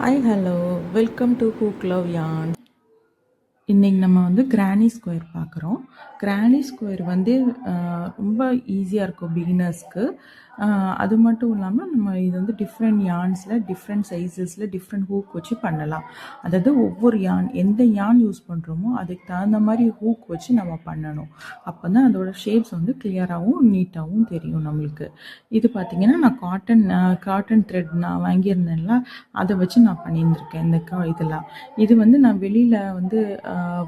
Hi, hello. Welcome to Hook Love Yarn. இன்றைக்கி நம்ம வந்து கிரானி ஸ்கொயர் பார்க்குறோம். கிரானி ஸ்கொயர் வந்து ரொம்ப ஈஸியாக இருக்கும் பிகினர்ஸ்க்கு. அது மட்டும் இல்லாமல் நம்ம இது வந்து டிஃப்ரெண்ட் யார்ன்ஸில் டிஃப்ரெண்ட் சைஸஸில் டிஃப்ரெண்ட் ஹூக் வச்சு பண்ணலாம். அதாவது ஒவ்வொரு யார்ன் எந்த யார்ன் யூஸ் பண்ணுறோமோ அதுக்கு தகுந்த மாதிரி ஹூக் வச்சு நம்ம பண்ணணும். அப்போ தான் அதோட ஷேப்ஸ் வந்து கிளியராகவும் நீட்டாகவும் தெரியும் நம்மளுக்கு. இது பார்த்திங்கன்னா நான் காட்டன் த்ரெட் நான் வாங்கியிருந்தேன்ல, அதை வச்சு நான் பண்ணியிருந்திருக்கேன் இதெல்லாம். இது வந்து நான் வெளியில் வந்து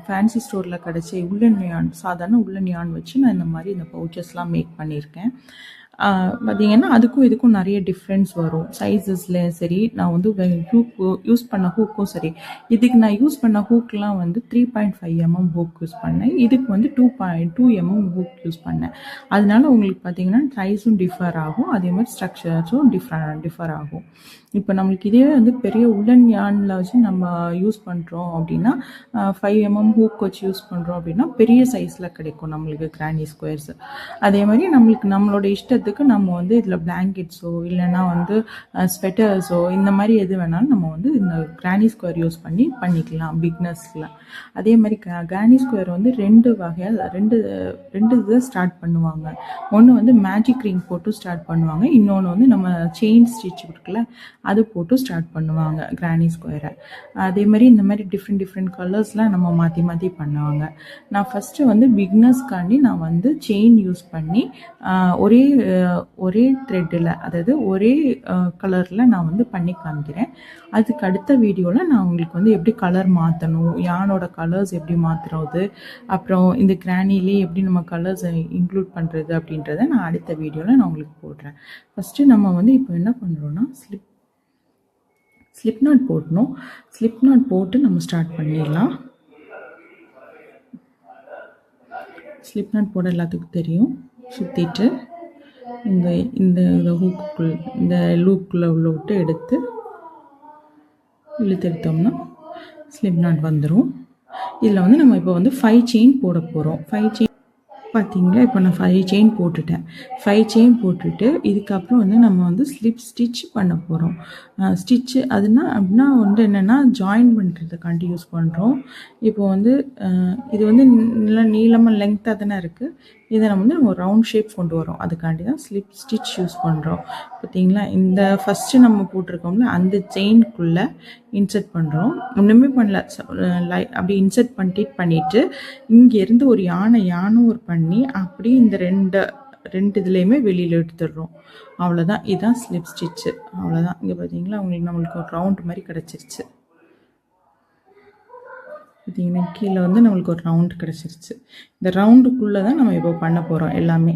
ஃபேன்சி ஸ்டோரில் கிடச்ச உள்ளன் யான், சாதாரண உள்ளன் யான் வச்சு நான் இந்த மாதிரி இந்த பவுச்சஸ்லாம் மேக் பண்ணியிருக்கேன். பார்த்திங்கன்னா அதுக்கும் இதுக்கும் நிறைய டிஃப்ரென்ஸ் வரும் சைஸஸில். சரி, நான் வந்து ஹூக் யூஸ் பண்ண ஹூக்கும் சரி, இதுக்கு நான் யூஸ் பண்ண ஹூக்லாம் வந்து 3.5 mm ஹூக் யூஸ் பண்ணேன். இதுக்கு வந்து 2.2 mm ஹூக் யூஸ் பண்ணேன். அதனால உங்களுக்கு பார்த்திங்கன்னா சைஸும் டிஃபர் ஆகும், அதே மாதிரி ஸ்ட்ரக்சர்ஸும் டிஃபர் ஆகும். இப்போ நம்மளுக்கு இதே வந்து பெரிய உள்ளன் யானில் வச்சு நம்ம யூஸ் பண்ணுறோம் அப்படின்னா 5 mm ஹூக் வச்சு யூஸ் பண்ணுறோம் அப்படின்னா பெரிய சைஸில் கிடைக்கும் நம்மளுக்கு கிரானி ஸ்கொயர்ஸ். அதே மாதிரி நம்மளோட இஷ்டத்துக்கு நம்ம வந்து இதில் பிளாங்கெட்ஸோ இல்லைன்னா வந்து ஸ்வெட்டர்ஸோ இந்த மாதிரி எது வேணாலும் நம்ம வந்து இந்த கிரானி ஸ்கொயர் யூஸ் பண்ணிக்கலாம் பிக்னஸில். அதே மாதிரி கிரானி ஸ்கொயர் வந்து ரெண்டு இதை ஸ்டார்ட் பண்ணுவாங்க. ஒன்று வந்து மேஜிக் ரிங் போட்டு ஸ்டார்ட் பண்ணுவாங்க, இன்னொன்று வந்து நம்ம செயின் ஸ்டிச் இருக்குல்ல அது போட்டு ஸ்டார்ட் பண்ணுவாங்க கிரானி ஸ்கொயரை. அதே மாதிரி இந்த மாதிரி டிஃப்ரெண்ட் கலர்ஸ்லாம் நம்ம மாற்றி பண்ணுவாங்க. நான் ஃபஸ்ட்டு வந்து பிக்னஸ்க்காண்டி நான் வந்து செயின் யூஸ் பண்ணி ஒரே த்ரெட்டில், அதாவது ஒரே கலரில் நான் வந்து பண்ணி காமிக்கிறேன். அதுக்கு அடுத்த வீடியோவில் நான் உங்களுக்கு வந்து எப்படி கலர் மாற்றணும், யானோட கலர்ஸ் எப்படி மாற்றுறது, அப்புறம் இந்த கிரானிலே எப்படி நம்ம கலர்ஸை இன்க்ளூட் பண்ணுறது அப்படின்றத நான் அடுத்த வீடியோவில் நான் உங்களுக்கு போடுறேன். ஃபஸ்ட்டு நம்ம வந்து இப்போ என்ன பண்ணுறோன்னா ஸ்லிப் நாட் போடணும். ஸ்லிப் நாட் போட்டு நம்ம ஸ்டார்ட் பண்ணிடலாம். ஸ்லிப் நாட் போட எல்லாத்துக்கும் தெரியும். சுற்றிட்டு இந்த ஹூக்குள் இந்த லூப்புக்குள்ளே உள்ள விட்டு இழுத்தெடுத்தோம்னா ஸ்லிப் நாட் வந்துடும். இதில் வந்து நம்ம இப்போ வந்து 5 செயின் போட போகிறோம். 5 செயின் பார்த்தீங்களா, இப்போ நான் 5 செயின் போட்டுட்டேன். 5 செயின் போட்டுட்டு இதுக்கப்புறம் வந்து நம்ம வந்து ஸ்லிப் ஸ்டிச் பண்ண போகிறோம். ஸ்டிச்சு அப்படின்னா வந்து என்னென்னா ஜாயின் பண்ணுறதுக்காண்டி யூஸ் பண்ணுறோம். இப்போ வந்து இது வந்து நல்லா நீளமாக லெங்க்த்தாக தானே இருக்குது. இதை நம்ம ரவுண்ட் ஷேப் கொண்டு வரோம், அதுக்காண்டி தான் ஸ்லிப் ஸ்டிச் யூஸ் பண்ணுறோம். பார்த்தீங்களா, இந்த ஃபஸ்ட்டு நம்ம போட்டிருக்கோம்ல அந்த செயின்குள்ளே இன்சர்ட் பண்ணுறோம். ஒன்றுமே பண்ணல, அப்படி இன்சர்ட் பண்ணிவிட்டு இங்கேருந்து ஒரு யானை ஒரு பண்ணி அப்படி இந்த ரெண்டு இதுலேயுமே வெளியில் எடுத்துடுறோம். அவ்வளோதான், இதுதான் ஸ்லிப் ஸ்டிச்சு. அவ்வளோதான். இங்கே பார்த்தீங்களா நம்மளுக்கு ஒரு ரவுண்ட் மாதிரி கிடச்சிருச்சு. பார்த்தீங்கன்னா கீழே வந்து நம்மளுக்கு ஒரு ரவுண்டு கிடச்சிருச்சு. இந்த ரவுண்டுக்குள்ளே தான் நம்ம இப்போ பண்ண போகிறோம் எல்லாமே.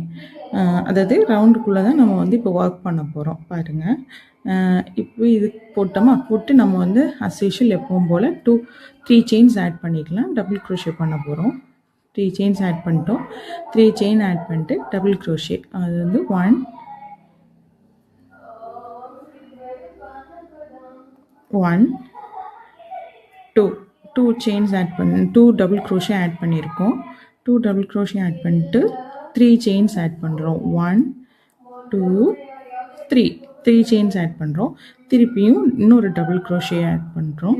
அதாவது ரவுண்டுக்குள்ளே தான் நம்ம வந்து இப்போ ஒர்க் பண்ண போகிறோம். பாருங்கள், இப்போ இது போட்டு நம்ம வந்து அஸ் யூஷுவல் எப்பவும் போல் 3 செயின்ஸ் ஆட் பண்ணிக்கலாம். டபுள் க்ரோஷே பண்ண போகிறோம். 3 செயின்ஸ் ஆட் பண்ணிட்டோம். 3 செயின் ஆட் பண்ணிட்டு டபுள் க்ரோஷே, அது வந்து 1 2 chains add 2 double crochet add பண்ணியிருக்கோம். 2 டபுள் க்ரோஷே ஆட் பண்ணிட்டு 3 செயின்ஸ் ஆட் பண்ணுறோம். 1 2 3 செயின்ஸ் ஆட் பண்ணுறோம். திருப்பியும் இன்னொரு டபுள் க்ரோஷே ஆட் பண்ணுறோம்.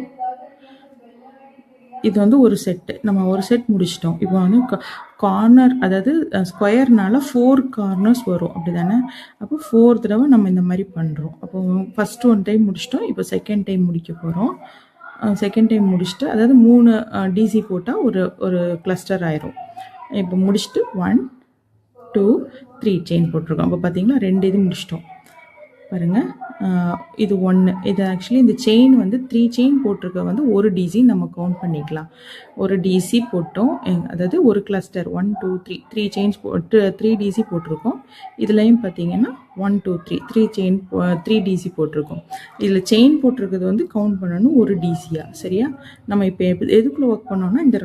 இது வந்து ஒரு செட்டு, நம்ம ஒரு செட் முடிச்சிட்டோம். இப்போ வந்து கார்னர், அதாவது ஸ்கொயர்னால 4 கார்னர்ஸ் வரும், அப்படி தானே. அப்போ 4 தடவை நம்ம இந்த மாதிரி பண்ணுறோம். அப்போ ஃபஸ்ட்டு 1 டைம் முடிச்சிட்டோம், இப்போ செகண்ட் டைம் முடிக்க போகிறோம். செகண்ட் டைம் முடிச்சுட்டு, அதாவது 3 டிசி போட்டால் ஒரு கிளஸ்டர் ஆயிரும். இப்போ முடிச்சுட்டு 1 2 3 செயின் போட்டிருக்கோம். அப்போ பார்த்தீங்கன்னா 2 இது முடிச்சிட்டோம். பாருங்கள், இது 1. இது ஆக்சுவலி இந்த செயின் வந்து 3 செயின் போட்டிருக்க வந்து ஒரு டிசி நம்ம கவுண்ட் பண்ணிக்கலாம். ஒரு டிசி போட்டோம், அதாவது ஒரு கிளஸ்டர் 1 2 3 செயின்ஸ் 3 டிசி போட்டிருக்கோம். இதுலேயும் பார்த்தீங்கன்னா 1 2 3 செயின் 3 டிசி போட்டிருக்கோம். இதில் செயின் போட்டிருக்கிறது வந்து கவுண்ட் பண்ணணும் ஒரு டிசியாக. சரியா, நம்ம இப்போ எதுக்குள்ளே ஒர்க் பண்ணோம்னா இந்த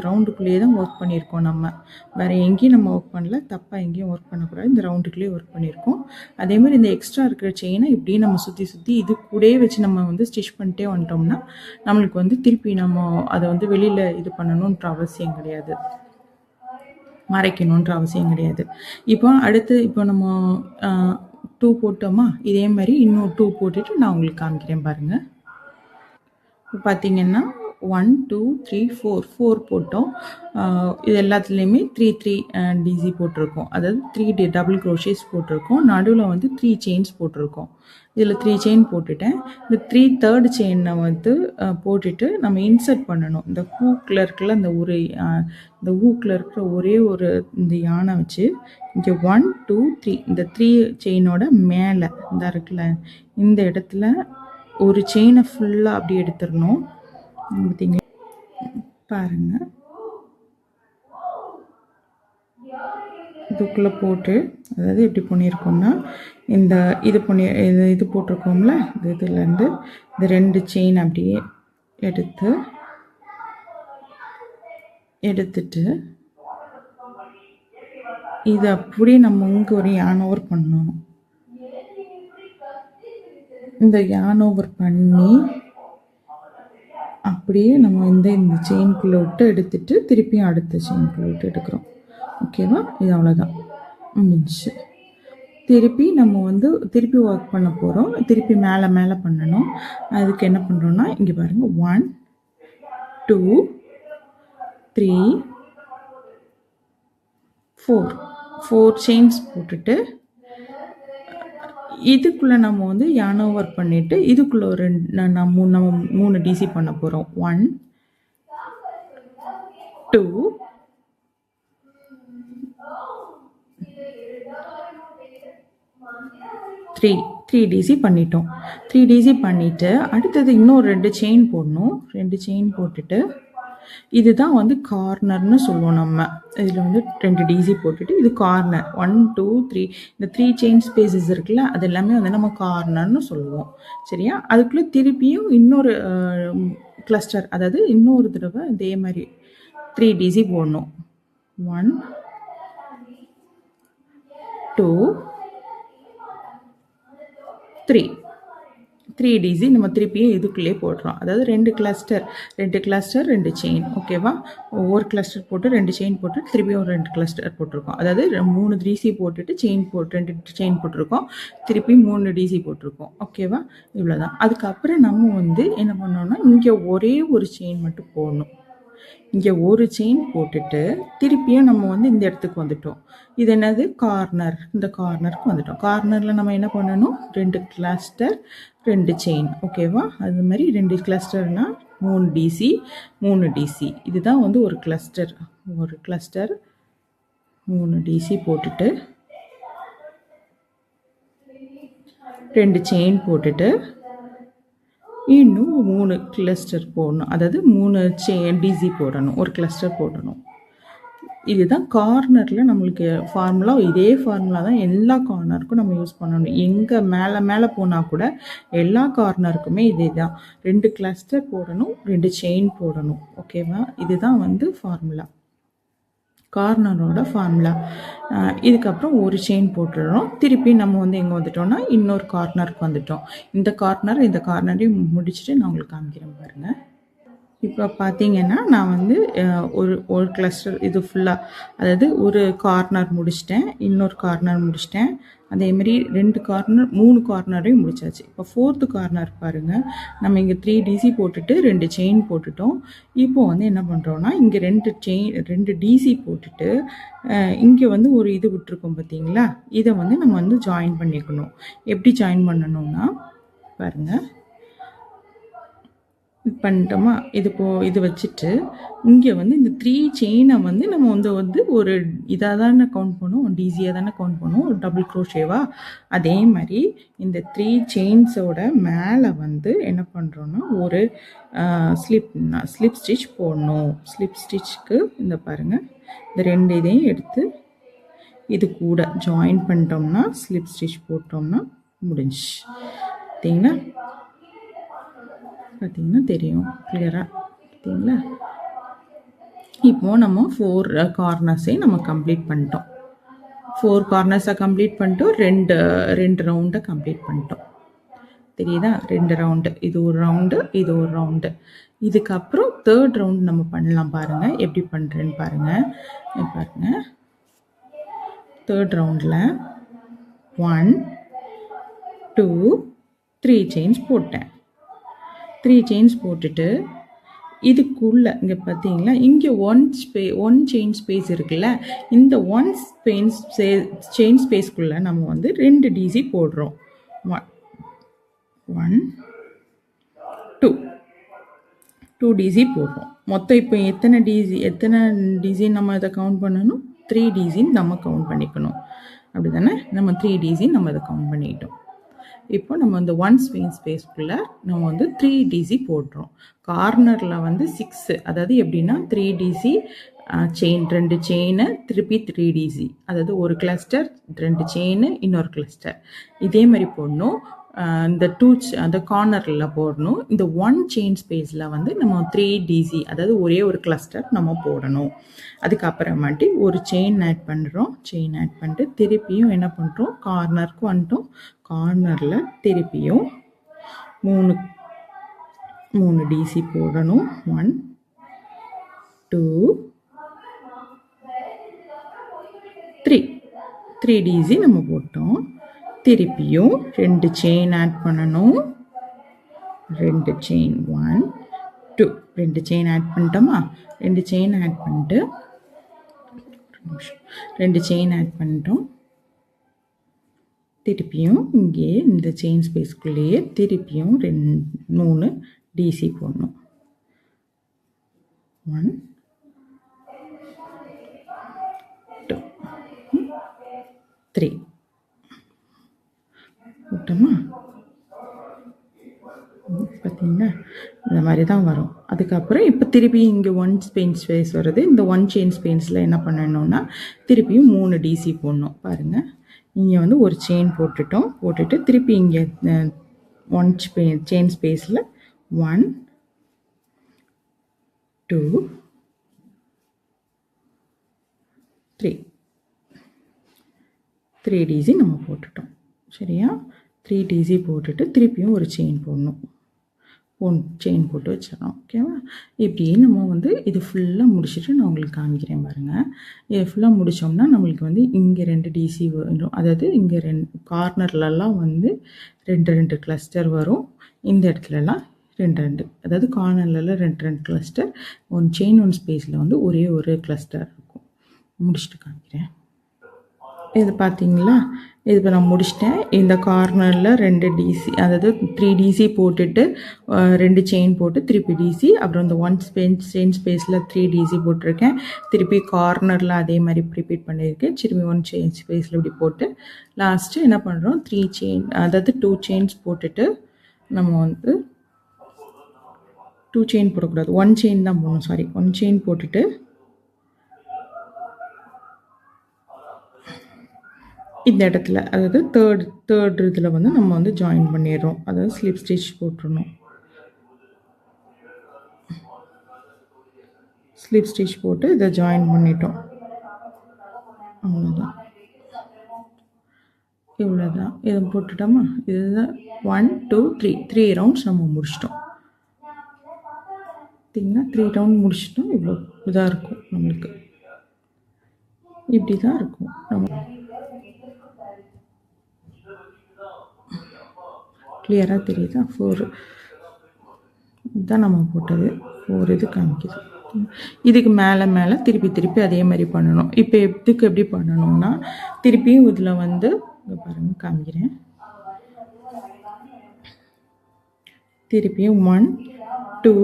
ரவுண்டுக்குள்ளேயே தான் ஒர்க் பண்ணியிருக்கோம். நம்ம வேறு எங்கேயும் நம்ம ஒர்க் பண்ணல, தப்பாக எங்கேயும் ஒர்க் பண்ணக்கூடாது, இந்த ரவுண்டுக்குள்ளேயே ஒர்க் பண்ணியிருக்கோம். அதே மாதிரி இந்த எக்ஸ்ட்ரா இருக்கிற செயினை இப்படியே நம்ம சுற்றி இது கூடயே வச்சு நம்ம வந்து ஸ்டிச் பண்ணிட்டே வந்துட்டோம்னா நம்மளுக்கு வந்து திருப்பி நம்ம அதை வந்து வெளியில் இது பண்ணணுன்ற அவசியம் கிடையாது, மறைக்கணுன்ற அவசியம் கிடையாது. இப்போ அடுத்து இப்போ நம்ம 2 போட்டோமா, இதே மாதிரி இன்னும் 2 போட்டுட்டு நான் உங்களுக்கு காமிக்கிறேன் பாருங்கள். பார்த்தீங்கன்னா 1 2 3 4 போட்டோம். இது எல்லாத்துலேயுமே 3 3 டிசி போட்டிருக்கோம். அதாவது 3 டபுள் க்ரோஷேஸ் போட்டிருக்கோம். நடுவில் வந்து 3 செயின்ஸ் போட்டிருக்கோம். இதில் 3 செயின் போட்டுட்டேன். இந்த 3 தேர்ட் செயினை வந்து போட்டுட்டு நம்ம இன்சர்ட் பண்ணணும். இந்த ஹூக்கில் இருக்குல்ல, இந்த ஹூக்கில் இருக்கிற ஒரே ஒரு இந்த யானை வச்சு இங்கே 1 2 3 இந்த 3 செயினோட மேலே இந்த இருக்குல்ல, இந்த இடத்துல ஒரு செயினை ஃபுல்லாக அப்படி எடுத்துடணும். பார்த்தீங்களா பாருங்கள், இதுக்குள்ளே போட்டு, அதாவது எப்படி பண்ணியிருக்கோம்னா இந்த இது போட்டிருக்கோம்ல, இந்த இதுலேருந்து இந்த 2 செயின் அப்படியே எடுத்துட்டு இதை அப்படியே நம்ம இங்கே ஒரு யான் ஓவர் பண்ணணும். இந்த யான் ஓவர் பண்ணி அப்படியே நம்ம இந்த செயின்குள்ளே விட்டு எடுத்துட்டு திருப்பியும் அடுத்த செயின்குள்ளே விட்டு எடுக்கிறோம். ஓகேவா? இது அவ்வளோதான், முடிஞ்சிச்சு. திருப்பி நம்ம வந்து திருப்பி ஒர்க் பண்ண போகிறோம். திருப்பி மேலே பண்ணணும். அதுக்கு என்ன பண்ணுறோன்னா, இங்கே பாருங்கள், 1 2 3 4 செயின்ஸ் போட்டுட்டு இதுக்குள்ளே நம்ம வந்து யான் ஓவர் பண்ணிவிட்டு இதுக்குள்ளே ஒரு நம்ம 3 டிசி பண்ண போகிறோம். 1 2 3 டிசி பண்ணிட்டோம். 3 டிசி பண்ணிவிட்டு அடுத்தது இன்னும் 2 செயின் போடணும். 2 செயின் போட்டுட்டு இதுதான் வந்து கார்னர்னு சொல்லுவோம். நம்ம இதில் வந்து 2 டிசி போட்டுட்டு இது கார்னர். 1 2 3 இந்த 3 செயின் ஸ்பேசஸ் இருக்குல்ல, அது எல்லாமே வந்து நம்ம கார்னர்னு சொல்லுவோம். சரியா? அதுக்குள்ளே திருப்பியும் இன்னொரு கிளஸ்டர், அதாவது இன்னொரு தடவை இதே மாதிரி 3 டிசி போடணும். 1 2 3 டிசி நம்ம திருப்பியும் இதுக்குள்ளே போடுறோம். அதாவது 2 கிளஸ்டர் 2 செயின். ஓகேவா? ஒவ்வொரு கிளஸ்டர் போட்டு 2 செயின் போட்டு திருப்பியும் ஒரு 2 கிளஸ்டர் போட்டிருக்கோம். அதாவது 3 டிசி போட்டுட்டு 2 செயின் போட்டிருக்கோம். திருப்பி 3 டிசி போட்டிருக்கோம். ஓகேவா? இவ்வளோதான். அதுக்கப்புறம் நம்ம வந்து என்ன பண்ணோம்னா, இங்கே ஒரே ஒரு செயின் மட்டும் போடணும். இங்கே ஒரு செயின் போட்டுட்டு திருப்பியும் நம்ம வந்து இந்த இடத்துக்கு வந்துட்டோம். இது என்னது? கார்னர். இந்த கார்னருக்கு வந்துட்டோம். கார்னரில் நம்ம என்ன பண்ணணும்? 2 கிளஸ்டர் 2 செயின். ஓகேவா? அது மாதிரி 2 கிளஸ்டர்னால் 3 டிசி 3 டிசி. இதுதான் வந்து ஒரு கிளஸ்டர். 3 டிசி போட்டுட்டு 2 செயின் போட்டுட்டு இன்னும் 3 கிளஸ்டர் போடணும். அதாவது 3 டிசி போடணும், ஒரு கிளஸ்டர் போடணும். இதுதான் கார்னரில் நம்மளுக்கு ஃபார்முலா. இதே ஃபார்முலா தான் எல்லா கார்னருக்கும் நம்ம யூஸ் பண்ணணும். எங்கே மேலே போனால் கூட எல்லா கார்னருக்குமே இதே தான். 2 கிளஸ்டர் போடணும், 2 செயின் போடணும். ஓகேவா? இதுதான் வந்து ஃபார்முலா, கார்னரோட ஃபார்முலா. இதுக்கப்புறம் ஒரு செயின் போட்டுடுறோம். திருப்பி நம்ம வந்து எங்கே வந்துட்டோம்னா இன்னொரு கார்னருக்கு வந்துட்டோம். இந்த கார்னரையும் முடிச்சுட்டு நான் உங்களுக்கு காமிக்கிறேன் பாருங்கள். இப்போ பார்த்தீங்கன்னா நான் வந்து ஒரு கிளஸ்டர் இது ஃபுல்லாக, அதாவது ஒரு கார்னர் முடிச்சிட்டேன், இன்னொரு கார்னர் முடிச்சிட்டேன், அதேமாரி 2 கார்னர் 3 கார்னரையும் முடிச்சாச்சு. இப்போ 4th கார்னர் பாருங்கள். நம்ம இங்கே 3 டிசி போட்டுட்டு 2 செயின் போட்டுட்டோம். இப்போது வந்து என்ன பண்ணுறோன்னா, இங்கே 2 டிசி போட்டுட்டு இங்கே வந்து ஒரு இது விட்டுருக்கோம் பார்த்தீங்களா, இதை வந்து நம்ம வந்து ஜாயின் பண்ணிக்கணும். எப்படி ஜாயின் பண்ணணும்னா பாருங்கள், பண்ணிட்டோமா, இது வச்சுட்டு இங்கே வந்து இந்த 3 செயினை வந்து நம்ம வந்து ஒரு இதாக தானே கவுண்ட் பண்ணுவோம், டிசியாக தானே கவுண்ட் பண்ணுவோம், ஒரு டபுள் க்ரோஷேவா. அதே மாதிரி இந்த 3 செயின்ஸோட மேலே வந்து என்ன பண்ணுறோன்னா ஒரு ஸ்லிப் ஸ்டிச் போடணும். ஸ்லிப் ஸ்டிச்சுக்கு இந்த பாருங்கள், இந்த 2 இதையும் எடுத்து இது கூட ஜாயின் பண்ணிட்டோம்னா ஸ்லிப் ஸ்டிச் போட்டோம்னா முடிஞ்சு. பார்த்தீங்கன்னா தெரியும் கிளியராக. பார்த்தீங்களா? இப்போது நம்ம 4 கார்னர்ஸையும் நம்ம கம்ப்ளீட் பண்ணிட்டோம். 4 கார்னர்ஸை கம்ப்ளீட் பண்ணிட்டோம். 2 ரவுண்டை கம்ப்ளீட் பண்ணிட்டோம். தெரியுதா? 2 ரவுண்டு, இது ஒரு ரவுண்டு, இது ஒரு ரவுண்டு. இதுக்கப்புறம் 3rd ரவுண்ட் நம்ம பண்ணலாம். பாருங்கள் எப்படி பண்ணுறேன்னு பாருங்கள். 3rd ரவுண்டில் 1 2 3 செயின்ஸ் போட்டேன். 3 செயின்ஸ் போட்டுட்டு இதுக்குள்ளே இங்கே பார்த்தீங்களா, இங்கே ஒன் செயின் ஸ்பேஸ் இருக்குல்ல, இந்த செயின் ஸ்பேஸ்க்குள்ளே நம்ம வந்து 2 டிசி போடுறோம். 1 2 டிசி போடுறோம். மொத்தம் இப்போ எத்தனை டிசி நம்ம இதை கவுண்ட் பண்ணணும்? 3 டிசின்னு நம்ம கவுண்ட் பண்ணிக்கணும். அப்படி தானே? நம்ம 3 டிசின்னு நம்ம இதை கவுண்ட் பண்ணிக்கிட்டோம். இப்போ நம்ம இந்த 1 செயின் ஸ்பேஸ்க்குள்ளே நம்ம வந்து 3 டிசி போடுறோம். கார்னரில் வந்து 6, அதாவது எப்படின்னா 3 டிசி செயின், 2 செயின், திருப்பி 3 டிசி, அதாவது ஒரு கிளஸ்டர், 2 செயின், இன்னொரு கிளஸ்டர், இதே மாதிரி போடணும். இந்த அந்த கார்னரில் போடணும். இந்த 1 செயின் ஸ்பேஸில் வந்து நம்ம 3 டிசி, அதாவது ஒரே ஒரு கிளஸ்டர் நம்ம போடணும். அதுக்கப்புறமாட்டி ஒரு செயின் ஆட் பண்ணுறோம். செயின் ஆட் பண்ணிட்டு திருப்பியும் என்ன பண்ணுறோம், கார்னருக்கு வந்துட்டோம். கார்னரில் திருப்பியும் 3 டிசி போடணும். 1 2 3 டிசி நம்ம போட்டோம். திருப்பியும் 2 செயின் ஆட் பண்ணணும். 2 செயின் 1 2 2 செயின் ஆட் பண்ணிட்டோமா? 2 செயின் ஆட் பண்ணிட்டு 2 செயின் ஆட் பண்ணிட்டோம். திருப்பியும் இங்கே இந்த செயின் ஸ்பேஸ்க்குள்ளேயே திருப்பியும் 3 டிசி போடணும். 1 2 3 விட்டோமா? பார்த்தீங்கன்னா இந்த மாதிரி தான் வரும். அதுக்கப்புறம் இப்போ திருப்பி இங்கே 1 செயின் ஸ்பேஸ் வருது. இந்த 1 செயின் ஸ்பேஸில் என்ன பண்ணணும்னா திருப்பியும் 3 டிசி போடணும். பாருங்கள், இங்கே வந்து ஒரு செயின் போட்டுட்டு திருப்பி இங்கே 1 செயின் ஸ்பேஸில் 1 2 3 டிசி நம்ம போட்டுட்டோம். சரியா? 3 டிசி போட்டுட்டு திருப்பியும் ஒரு செயின் போடணும். செயின் போட்டு வச்சிடணும். ஓகேவா? இப்படி நம்ம வந்து இது ஃபுல்லாக முடிச்சுட்டு நான் உங்களுக்கு காமிக்கிறேன் பாருங்கள். இது ஃபுல்லாக முடித்தோம்னா நம்மளுக்கு வந்து இங்கே 2 டிசி வரும். அதாவது இங்கே கார்னர்லலாம் வந்து 2 கிளஸ்டர் வரும். இந்த இடத்துலலாம் 2, அதாவது கார்னர்லலாம் 2 கிளஸ்டர், 1 செயின் 1 ஸ்பேஸில் வந்து ஒரே ஒரு கிளஸ்டர் இருக்கும். முடிச்சுட்டு காமிக்கிறேன். இது பார்த்தீங்களா? இது இப்போ நான் முடிச்சிட்டேன். இந்த கார்னரில் 2 டிசி, அதாவது 3 டிசி போட்டுட்டு 2 செயின் போட்டு திருப்பி டிசி, அப்புறம் இந்த 1 செயின் ஸ்பேஸில் 3 டிசி போட்டிருக்கேன். திருப்பி கார்னரில் அதே மாதிரி ரிப்பீட் பண்ணியிருக்கேன். திருப்பி 1 செயின் ஸ்பேஸில் இப்படி போட்டு லாஸ்ட்டு என்ன பண்ணுறோம், 3 செயின், அதாவது 2 செயின்ஸ் போட்டுட்டு நம்ம வந்து 2 செயின் போடக்கூடாது, 1 செயின் தான் போடணும். சாரி, 1 செயின் போட்டுட்டு இந்த இடத்துல, அதாவது தேர்ட் இதில் வந்து நம்ம வந்து ஜாயின் பண்ணிடுறோம். அதாவது ஸ்லிப் ஸ்டிச் போட்டுடணும். ஸ்லிப் ஸ்டிச் போட்டு இதை ஜாயின் பண்ணிட்டோம். அவ்வளோதான், இவ்வளோதான். இதை போட்டுட்டோமா? இதுதான் 1 2 3 ரவுண்ட்ஸ் நம்ம முடிச்சிட்டோம். பார்த்தீங்கன்னா 3 ரவுண்ட் முடிச்சிட்டோம். இவ்வளோ இதாக இருக்கும் நம்மளுக்கு. இப்படி தான் இருக்கும். நம்ம கிளியராக தெரியுதா? 4 இதுதான் நம்ம போட்டது. 4 இது காமிக்குது. இதுக்கு மேலே திருப்பி அதே மாதிரி பண்ணணும். இப்போ இதுக்கு எப்படி பண்ணணும்னா, திருப்பியும் இதில் வந்து இங்கே பாருங்கள், காமிக்கிறேன். திருப்பியும் 1 2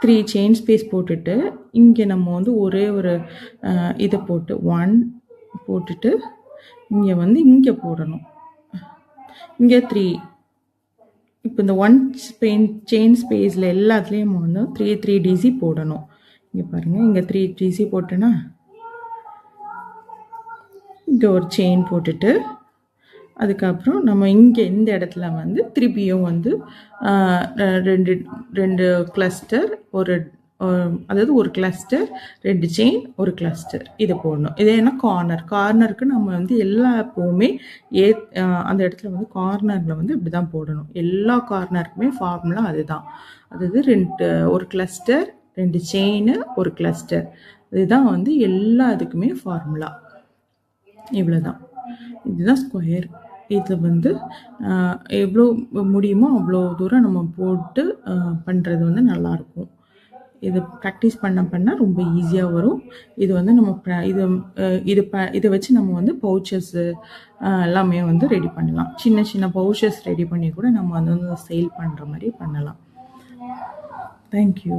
3 செயின் ஸ்பேஸ் போட்டுட்டு இங்கே நம்ம வந்து ஒரே ஒரு இதை போட்டு 1 போட்டுட்டு இங்கே வந்து இங்கே போடணும். இங்கே 3. இப்போ இந்த 1 செயின் ஸ்பேஸில் எல்லாத்துலேயும் வந்து 3 டிசி போடணும். இங்கே பாருங்கள், இங்கே 3 டிசி போட்டேன்னா இங்கே ஒரு செயின் போட்டுட்டு அதுக்கப்புறம் நம்ம இங்கே இந்த இடத்துல வந்து திருப்பியும் வந்து 2 கிளஸ்டர், அதாவது ஒரு கிளஸ்டர், 2 செயின், ஒரு கிளஸ்டர், இதை போடணும். இது என்ன கார்னருக்கு நம்ம வந்து எப்போவுமே அந்த இடத்துல வந்து கார்னரில் வந்து இப்படி தான் போடணும். எல்லா கார்னருக்குமே ஃபார்முலா அதுதான். அதாவது ஒரு கிளஸ்டர், 2 செயின், ஒரு கிளஸ்டர், இதுதான் வந்து எல்லா இதுக்குமே ஃபார்முலா. இவ்வளோதான். இதுதான் ஸ்கொயர். இது வந்து எவ்வளோ முடியுமோ அவ்வளோ தூரம் நம்ம போட்டு பண்ணுறது வந்து நல்லாயிருக்கும். இது ப்ராக்டிஸ் பண்ண ரொம்ப ஈஸியா வரும். இது வந்து நம்ம இத வச்சு நம்ம வந்து பவுச்சஸு எல்லாமே வந்து ரெடி பண்ணலாம். சின்ன சின்ன பவுச்சஸ் ரெடி பண்ணி கூட நம்ம வந்து சேல் பண்ற மாரி பண்ணலாம். Thank you.